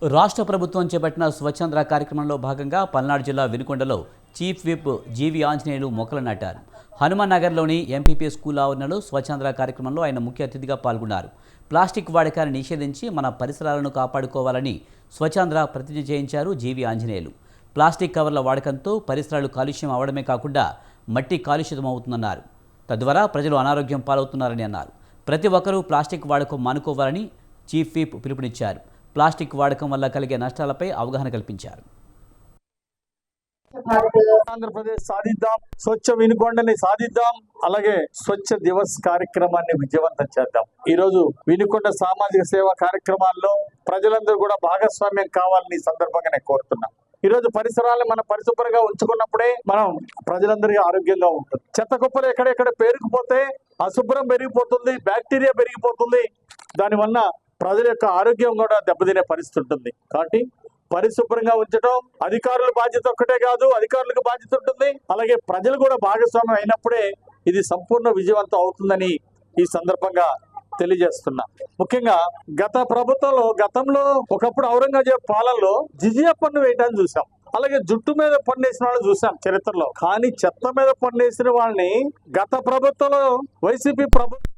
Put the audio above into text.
రాష్ట్ర ప్రభుత్వం చేపట్టిన స్వచ్ఛంద్ర కార్యక్రమంలో భాగంగా పల్నాడు జిల్లా వినుకొండలో చీఫ్ విప్ జీవి ఆంజనేయులు మొక్కలు నాటారు. హనుమాన్ నగర్లోని ఎంపీపీ స్కూల్ ఆవరణలో స్వచ్ఛంద్ర కార్యక్రమంలో ఆయన ముఖ్య అతిథిగా పాల్గొన్నారు. ప్లాస్టిక్ వాడకాన్ని నిషేధించి మన పరిసరాలను కాపాడుకోవాలని స్వచ్ఛంద్ర ప్రతిజ్ఞ చేయించారు జీవి ఆంజనేయులు. ప్లాస్టిక్ కవర్ల వాడకంతో పరిసరాలు కాలుష్యం అవడమే కాకుండా మట్టి కాలుష్యమవుతుందన్నారు. తద్వారా ప్రజలు అనారోగ్యం పాలవుతున్నారని అన్నారు. ప్రతి ఒక్కరూ ప్లాస్టిక్ వాడకం మానుకోవాలని చీఫ్ విప్ పిలుపునిచ్చారు. ప్లాస్టిక్ వాడకం వల్ల కలిగే నష్టాలపై అవగాహన కల్పించారు. ఆంధ్రప్రదేశ్ సాధిద్దాం, స్వచ్ఛ వినుకొండని సాధిద్దాం, అలాగే స్వచ్ఛ దివస్ కార్యక్రమాన్ని విజయవంతం చేద్దాం. ఈ రోజు వినుకొండ సామాజిక సేవా కార్యక్రమాల్లో ప్రజలందరూ కూడా భాగస్వామ్యం కావాలని సందర్భంగా నేను కోరుతున్నా. ఈ రోజు పరిసరాలను మనం పరిశుభ్రంగా ఉంచుకున్నప్పుడే మనం ప్రజలందరికీ ఆరోగ్యంగా ఉంటుంది. చెత్త కుప్పలు ఎక్కడెక్కడ పేరుకుపోతే అశుభ్రం పెరిగిపోతుంది, బ్యాక్టీరియా పెరిగిపోతుంది. దానివల్ల ప్రజల యొక్క ఆరోగ్యం కూడా దెబ్బతినే పరిస్థితి ఉంటుంది. కాబట్టి పరిశుభ్రంగా ఉంచడం అధికారుల బాధ్యత ఒక్కటే కాదు, అధికారులకు బాధ్యత ఉంటుంది. అలాగే ప్రజలు కూడా భాగస్వామ్యం అయినప్పుడే ఇది సంపూర్ణ విజయవంతం అవుతుందని ఈ సందర్భంగా తెలియజేస్తున్నా. ముఖ్యంగా గతంలో ఒకప్పుడు ఔరంగజేబు పాలనలో జిజియా పన్ను వేయటాన్ని చూసాం. అలాగే జుట్టు మీద పన్నేసిన వాళ్ళని చూసాం చరిత్రలో. కానీ చెత్త మీద పన్నేసిన వాళ్ళని గత ప్రభుత్వంలో వైసీపీ ప్రభుత్వం